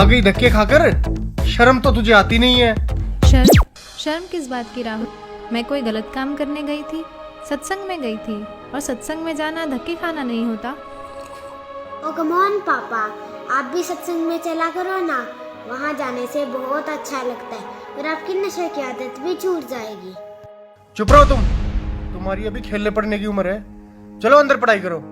आ गई धक्के खाकर। शर्म तो तुझे आती नहीं है। शर्म? शर्म किस बात की राहुल? मैं कोई गलत काम करने गई थी? सत्संग में गई थी, और सत्संग में जाना धक्के खाना नहीं होता। ओ कम ऑन पापा, आप भी सत्संग में चला करो ना। वहाँ जाने से बहुत अच्छा लगता है और आपकी नशे की आदत भी छूट जाएगी। चुप रहो तुम। तुम्हारी अभी खेलने पड़ने की उम्र है। चलो अंदर पढ़ाई करो।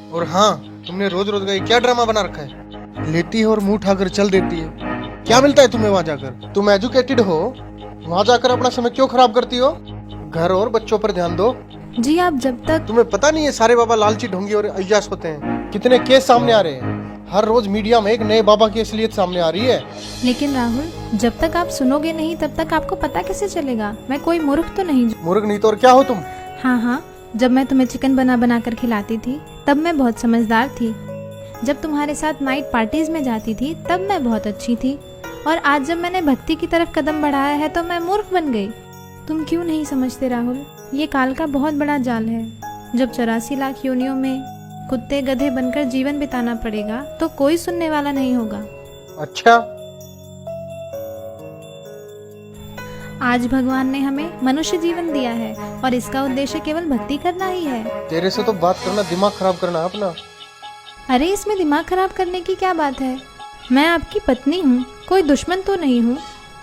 और हाँ, तुमने रोज रोज का ये क्या ड्रामा बना रखा है? लेती है और मुंह उठाकर चल देती है। क्या मिलता है तुम्हें वहां जाकर? तुम एजुकेटेड हो, वहां जाकर अपना समय क्यों खराब करती हो? घर और बच्चों पर ध्यान दो। जी आप जब तक तुम्हें पता नहीं है सारे बाबा लालची ढोंगी और अय्याश होते हैं? कितने केस सामने आ रहे हैं। हर रोज मीडिया में एक नए बाबा की असलियत सामने आ रही है। लेकिन राहुल, जब तक आप सुनोगे नहीं तब तक आपको पता कैसे चलेगा? मैं कोई मूर्ख तो नहीं। मूर्ख नहीं तो और क्या हो तुम? हाँ, जब मैं तुम्हें चिकन बना कर खिलाती थी तब मैं बहुत समझदार थी। जब तुम्हारे साथ नाइट पार्टीज में जाती थी तब मैं बहुत अच्छी थी। और आज जब मैंने भक्ति की तरफ कदम बढ़ाया है तो मैं मूर्ख बन गई। तुम क्यों नहीं समझते राहुल? ये काल का बहुत बड़ा जाल है। जब 84 लाख योनियों में कुत्ते गधे बनकर जीवन बिताना पड़ेगा तो कोई सुनने वाला नहीं होगा। अच्छा, आज भगवान ने हमें मनुष्य जीवन दिया है और इसका उद्देश्य केवल भक्ति करना ही है। तेरे से तो बात करना दिमाग खराब करना है अपना। अरे इसमें दिमाग खराब करने की क्या बात है? मैं आपकी पत्नी हूँ, कोई दुश्मन तो नहीं हूँ।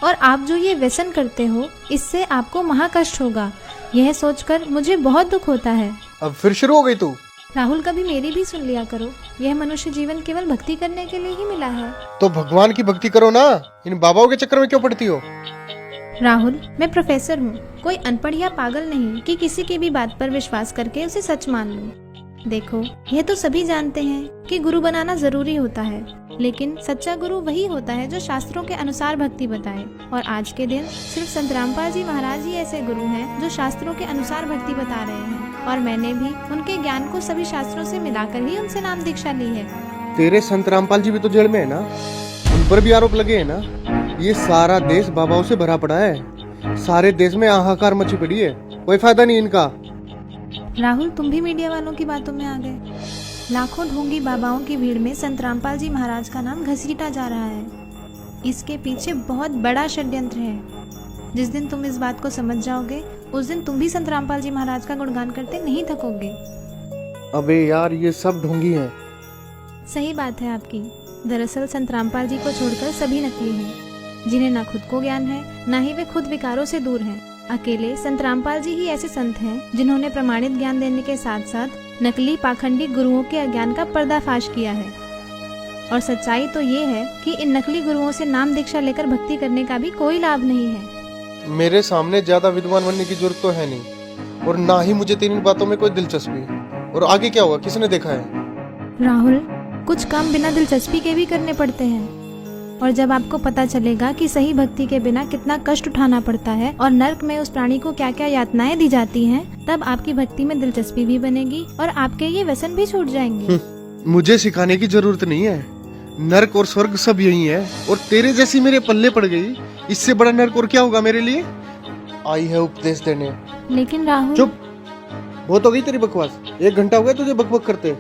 और आप जो ये व्यसन करते हो इससे आपको महाकष्ट होगा, यह सोचकर मुझे बहुत दुख होता है। अब फिर शुरू हो गई तू। राहुल, कभी मेरी भी सुन लिया करो। यह मनुष्य जीवन केवल भक्ति करने के लिए ही मिला है। तो भगवान की भक्ति करो ना, इन बाबाओं के चक्कर में क्यों पड़ती हो? राहुल, मैं प्रोफेसर हूँ, कोई अनपढ़ या पागल नहीं कि किसी की भी बात पर विश्वास करके उसे सच मान लूं। देखो, यह तो सभी जानते हैं कि गुरु बनाना जरूरी होता है, लेकिन सच्चा गुरु वही होता है जो शास्त्रों के अनुसार भक्ति बताए। और आज के दिन सिर्फ संत रामपाल जी महाराज ही ऐसे गुरु हैं जो शास्त्रों के अनुसार भक्ति बता रहे हैं। और मैंने भी उनके ज्ञान को सभी शास्त्रों से मिलाकर ही उनसे नाम दीक्षा ली है। तेरे संत रामपाल जी भी तो जेल में है ना, उन पर भी आरोप लगे है ना। ये सारा देश बाबाओं से भरा पड़ा है। सारे देश में हाहाकार मची पड़ी है, कोई फायदा नहीं इनका। राहुल, तुम भी मीडिया वालों की बातों में आ गए। लाखों ढोंगी बाबाओं की भीड़ में संत रामपाल जी महाराज का नाम घसीटा जा रहा है। इसके पीछे बहुत बड़ा षड्यंत्र है। जिस दिन तुम इस बात को समझ जाओगे उस दिन तुम भी संत रामपाल जी महाराज का गुणगान करते नहीं थकोगे। अबे यार, ये सब ढोंगी हैं। सही बात है आपकी। दरअसल संत रामपाल जी को छोड़कर सभी नकली हैं, जिन्हें ना खुद को ज्ञान है, ना ही वे खुद विकारों से दूर हैं। अकेले संत रामपाल जी ही ऐसे संत हैं जिन्होंने प्रमाणित ज्ञान देने के साथ साथ नकली पाखंडी गुरुओं के अज्ञान का पर्दाफाश किया है। और सच्चाई तो ये है कि इन नकली गुरुओं से नाम दीक्षा लेकर भक्ति करने का भी कोई लाभ नहीं है। मेरे सामने ज्यादा विद्वान बनने की जरूरत तो है नहीं, और ना ही मुझे तेरी बातों में कोई दिलचस्पी। और आगे क्या होगा किसने देखा है? राहुल, कुछ काम बिना दिलचस्पी के भी करने पड़ते हैं। और जब आपको पता चलेगा कि सही भक्ति के बिना कितना कष्ट उठाना पड़ता है और नर्क में उस प्राणी को क्या क्या यातनाएं दी जाती हैं, तब आपकी भक्ति में दिलचस्पी भी बनेगी और आपके ये व्यसन भी छूट जाएंगे। मुझे सिखाने की जरूरत नहीं है। नर्क और स्वर्ग सब यही है, और तेरे जैसी मेरे पल्ले पड़ गई, इससे बड़ा नर्क और क्या होगा मेरे लिए? आई है उपदेश देने। लेकिन राहुल, चुप, बहुत हो गई तेरी बकवास। 1 घंटा हो गया तुझे बकबक करते।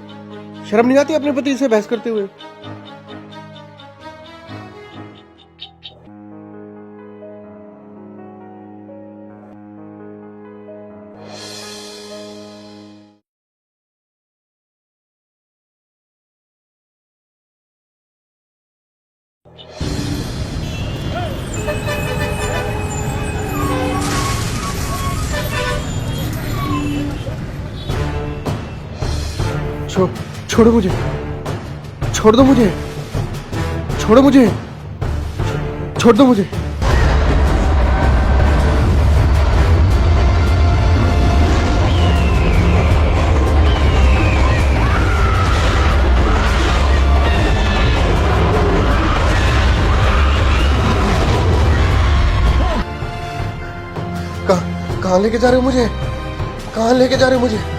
शर्म नहीं आती अपने पति से बहस करते हुए? छोड़ो मुझे, छोड़ दो मुझे, छोड़ो मुझे, छोड़ दो मुझे। कहाँ लेके जा रहे हो मुझे? कहाँ लेके जा रहे हो मुझे?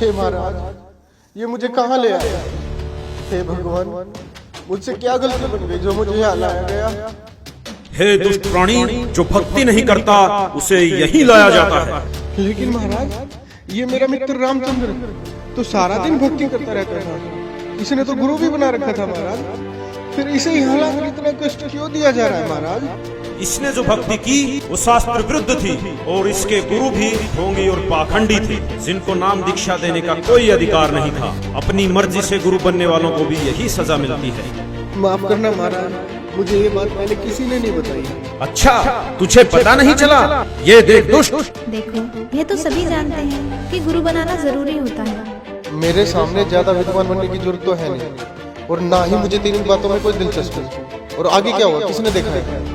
हे महाराज, ये मुझे कहाँ ले आया? हे भगवान, मुझसे क्या गलती बन गई जो मुझे यहाँ लाया गया? हे दुष्ट प्राणी, जो भक्ति नहीं करता उसे यही लाया जाता है। लेकिन महाराज, ये मेरा मित्र रामचंद्र तो सारा दिन भक्ति करता रहता था, इसने तो गुरु भी बना रखा था महाराज, फिर इसे यहाँ लाकर इतना कष्ट क्यों दिया जा रहा है महाराज? इसने जो भक्ति की वो शास्त्र विरुद्ध थी और इसके गुरु भी ढोंगी और पाखंडी थे, जिनको नाम दीक्षा देने का कोई अधिकार नहीं था। अपनी मर्जी से गुरु बनने वालों को भी यही सजा मिलती है। माफ करना महाराज, मुझे ये बात पहले किसी ने नहीं बताई। अच्छा, तुझे पता नहीं चला? ये देख दुष्ट। देखो, यह तो सभी जानते हैं कि गुरु बनाना जरूरी होता है। मेरे सामने ज्यादा विद्वान बनने की जरूरत तो है नहीं, और ना ही मुझे तेरी बातों में कोई दिलचस्पी। और आगे क्या हुआ, किसने देखा है?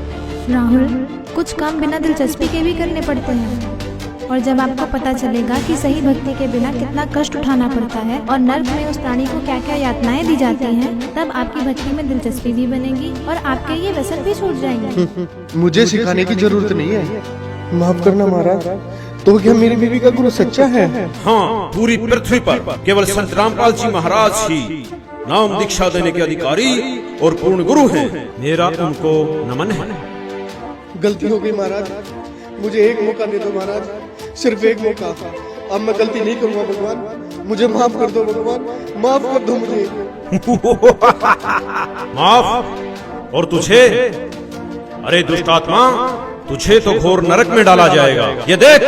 राहुल, कुछ काम बिना दिलचस्पी के भी करने पड़ते हैं, और जब आपको पता चलेगा कि सही भक्ति के बिना कितना कष्ट उठाना पड़ता है और नर्क में उस प्राणी को क्या क्या यातनाएं दी जाती हैं, तब आपकी भक्ति में दिलचस्पी भी बनेगी और आपके ये व्यसन भी छूट जाएंगे। मुझे सिखाने की जरूरत नहीं है। माफ करना महाराज, तो क्या मेरी बीवी का गुरु सच्चा है? हाँ, पूरी पृथ्वी पर केवल संत रामपाल जी महाराज ही नाम दीक्षा देने के अधिकारी और पूर्ण गुरु हैं। मेरा उनको नमन है। गलती हो गई महाराज, मुझे एक मौका दे दो महाराज, सिर्फ एक मौका। अब मैं गलती नहीं करूंगा भगवान, मुझे माफ कर दो भगवान, माफ कर दो मुझे। माफ? और तुझे? अरे दुष्ट आत्मा, तुझे तो घोर नरक में डाला जाएगा। ये देख।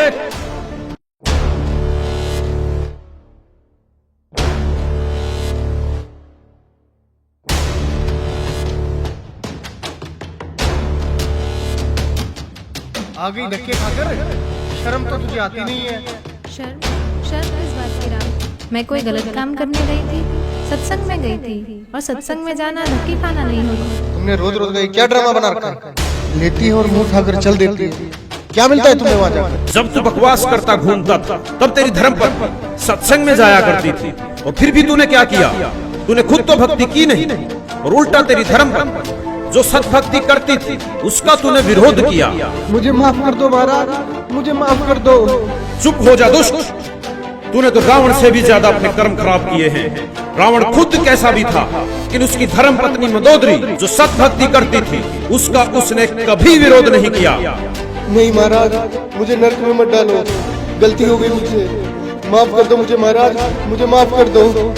आ गई धक्के खाकर, शर्म तो तुझे आती नहीं है। शर्म? शर्म किस बात की राम? मैं कोई गलत काम करने गई थी? सत्संग में गई थी, और सत्संग में जाना धक्के खाना नहीं होगा। तुमने रोज रोज का क्या ड्रामा बना रखा है? लेती है और मुंह उठाकर चल देती है, क्या मिलता है तुम्हें वहाँ जाकर? जब तू बकवास करता घूमता था, तब तेरी धर्म पर सत्संग में जाया करती थी, और फिर भी तूने क्या किया? तूने खुद तो भक्ति की नहीं, और उल्टा तेरी धर्म पर जो सत्भक्ति करती थी उसका तूने विरोध किया। मुझे माफ कर दो महाराज, मुझे माफ कर दो। चुप हो जा दुष्ट, तूने तो रावण से भी ज्यादा अपने कर्म खराब किए हैं। रावण खुद कैसा भी था, लेकिन उसकी धर्म पत्नी मंदोदरी जो सत्भक्ति करती थी उसका उसने कभी विरोध नहीं किया। नहीं महाराज, मुझे नरक में मत डालो, गलती हो गई मुझसे, माफ कर दो मुझे महाराज, मुझे माफ कर दो।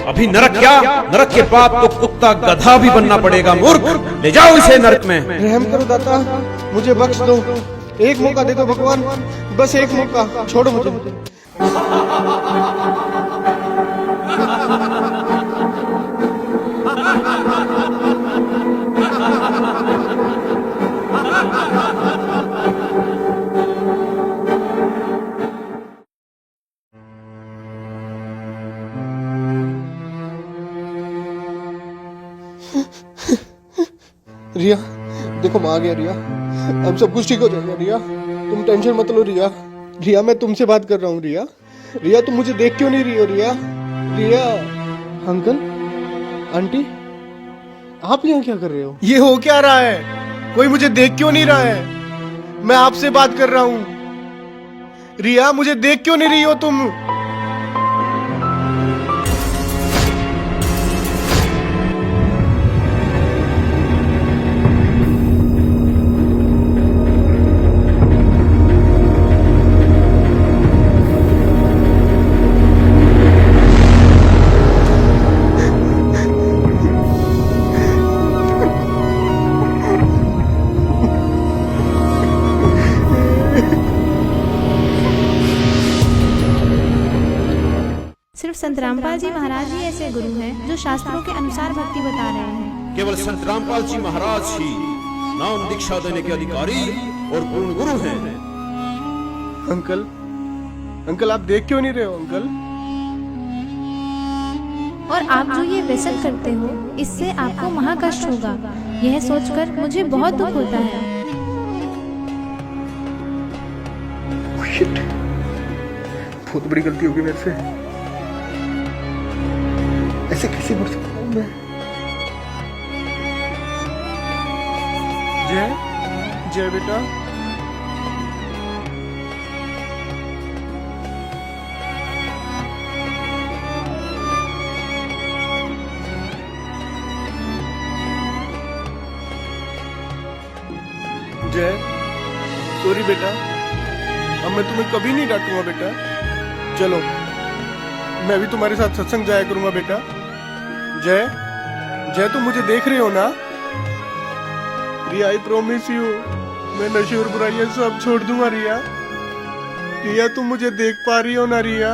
अभी नरक क्या, नरक के बाद तो कुत्ता गधा भी बनना पड़ेगा। मूर्ख, ले जाओ इसे नरक में। रहम करो दाता, मुझे बख्श दो, एक मौका दे दो भगवान, बस एक मौका, छोड़ो मुझे। रिया, देखो मैं आ गया रिया, अब सब कुछ ठीक हो जाएगा रिया, तुम टेंशन मत लो रिया। रिया, मैं तुमसे बात कर रहा हूँ रिया। रिया, तुम मुझे देख क्यों नहीं रही हो रिया? रिया, अंकल, आंटी, आप यहाँ क्या कर रहे हो? ये हो क्या रहा है? कोई मुझे देख क्यों नहीं रहा है? मैं आपसे बात कर रहा हूँ। रिया, मुझे देख क्यों नहीं रही हो तुम? सिर्फ संत रामपाल जी महाराज ही ऐसे गुरु हैं जो शास्त्रों के अनुसार भक्ति बता रहे हैं। केवल संत रामपाल जी महाराज ही नाम दीक्षा देने के अधिकारी और पूर्ण गुरु हैं। अंकल, अंकल, आप देख क्यों नहीं रहे हो अंकल? और आप जो ये व्यसन करते हो, इससे आपको महाकष्ट होगा। यह सोचकर मुझे बहुत दुख होता है। शिट, बहुत बड़ी गलती होगी मेरे से। ऐसे कैसे मर सकता हूँ मैं? जय, जय बेटा। जय, सॉरी बेटा, अब मैं तुम्हें कभी नहीं डांटूंगा बेटा। चलो मैं भी तुम्हारे साथ सत्संग जाया करूंगा बेटा। जय, जय तुम मुझे देख रहे हो ना? रिया, आई प्रॉमिस यू, मैं नशे और बुराइयां सब छोड़ दूंगा रिया। रिया तुम मुझे देख पा रही हो ना रिया?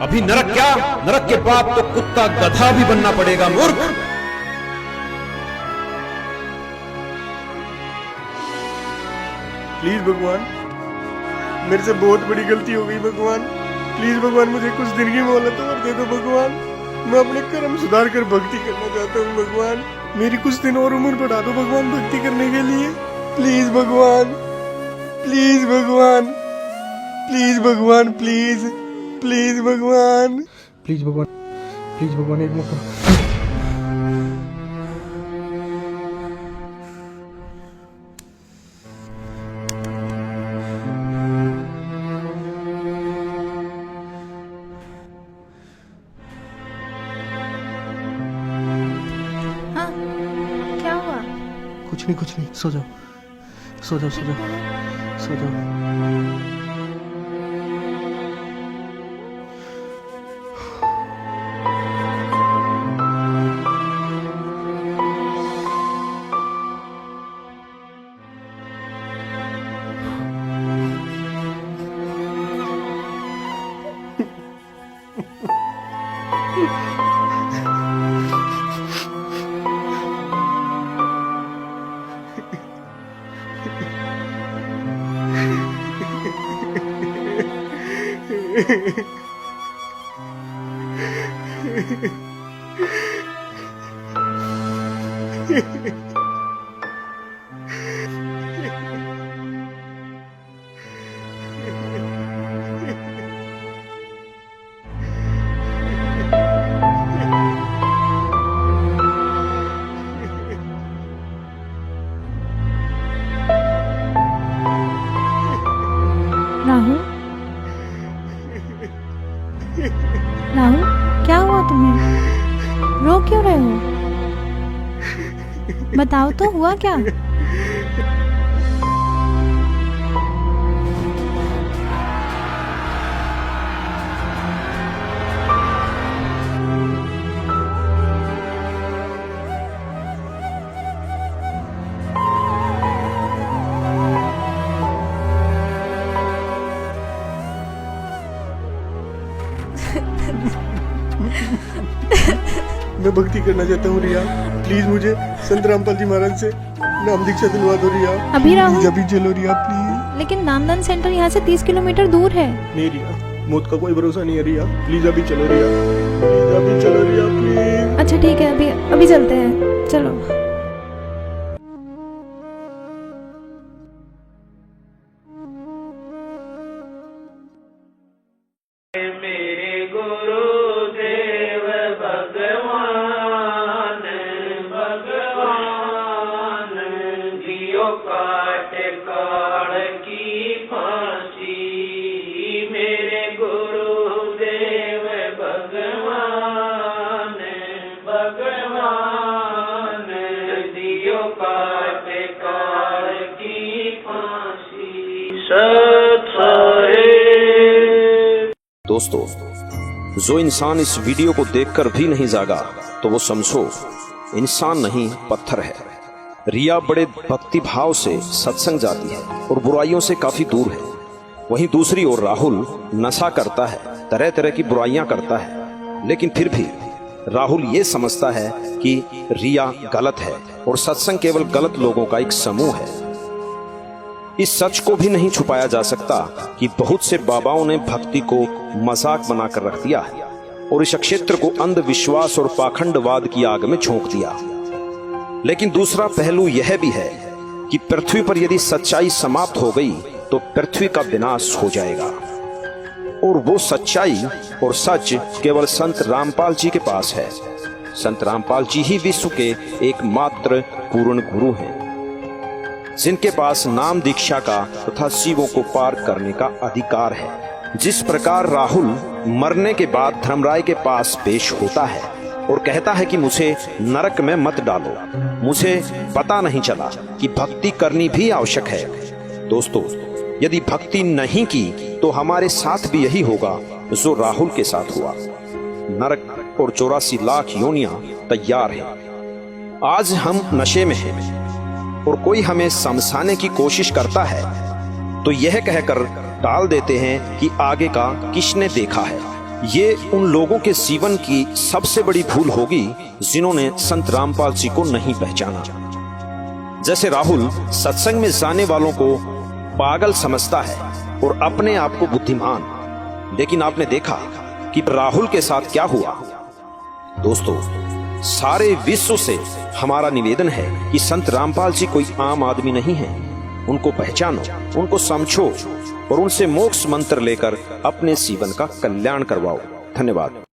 अभी नरक क्या, नरक के बाद तो कुत्ता गधा भी बनना पड़ेगा मूर्ख। प्लीज भगवान, मेरे से बहुत बड़ी गलती हो गई भगवान। प्लीज भगवान, मुझे कुछ दिन की मोहलत और दे दो भगवान। मैं अपने कर्म सुधार कर भक्ति करना चाहता हूँ भगवान। मेरी कुछ दिन और उम्र बढ़ा दो भगवान भक्ति करने के लिए। प्लीज भगवान, प्लीज भगवान, प्लीज भगवान, प्लीज प्लीज भगवान, प्लीज भगवान, प्लीज भगवान, एक मौका। हाँ, क्या हुआ? कुछ नहीं, सो जाओ, सो जाओ, सो जाओ, सो जाओ। राहुल, राहुल, क्या हुआ तुम्हें? रो क्यों रहे हो? बताओ तो, हुआ क्या? मैं भक्ति करना चाहता हूँ रिया। प्लीज मुझे संत रामपाल जी महाराज से नाम दीक्षा दिलवा दो रिया। अभी राहुल? अभी चलो रिया प्लीज। लेकिन नामदान सेंटर यहाँ से 30 किलोमीटर दूर है। नहीं रिया, मौत का कोई भरोसा नहीं है रिया। प्लीज अभी चलो रिया, प्लीज अभी चलो रिया, प्लीज। अच्छा ठीक है, अभी चलते हैं, चलो। दोस्तों, जो इंसान इस वीडियो को देखकर भी नहीं जागा तो वो समझो इंसान नहीं पत्थर है। रिया बड़े भक्ति भाव से सत्संग जाती है और बुराइयों से काफी दूर है। वहीं दूसरी ओर राहुल नशा करता है, तरह तरह की बुराइयां करता है, लेकिन फिर भी राहुल ये समझता है कि रिया गलत है और सत्संग केवल गलत लोगों का एक समूह है। इस सच को भी नहीं छुपाया जा सकता कि बहुत से बाबाओं ने भक्ति को मजाक बनाकर रख दिया है और इस क्षेत्र को अंधविश्वास और पाखंडवाद की आग में झोंक दिया। लेकिन दूसरा पहलू यह भी है कि पृथ्वी पर यदि सच्चाई समाप्त हो गई तो पृथ्वी का विनाश हो जाएगा, और वो सच्चाई और सच केवल संत रामपाल जी के पास है। संत रामपाल जी ही विश्व के एकमात्र पूर्ण गुरु हैं, जिनके पास नाम दीक्षा का तथा शिवों को पार करने का अधिकार है। जिस प्रकार राहुल मरने के बाद धर्मराय के पास पेश होता है और कहता है कि मुझे नरक में मत डालो। मुझे पता नहीं चला कि भक्ति करनी भी आवश्यक है। दोस्तों, यदि भक्ति नहीं की तो हमारे साथ भी यही होगा जो राहुल के साथ हुआ। नरक और 84 लाख योनियां तैयार हैं। आज हम नशे में हैं और कोई हमें समझाने की कोशिश करता है तो यह कहकर टाल देते हैं कि आगे का किसने देखा है। ये उन लोगों के जीवन की सबसे बड़ी भूल होगी जिन्होंने संत रामपाल जी को नहीं पहचाना। जैसे राहुल सत्संग में जाने वालों को पागल समझता है और अपने आप को बुद्धिमान, लेकिन आपने देखा कि राहुल के साथ क्या हुआ। दोस्तों, सारे विश्व से हमारा निवेदन है कि संत रामपाल जी कोई आम आदमी नहीं है। उनको पहचानो, उनको समझो और उनसे मोक्ष मंत्र लेकर अपने जीवन का कल्याण करवाओ। धन्यवाद।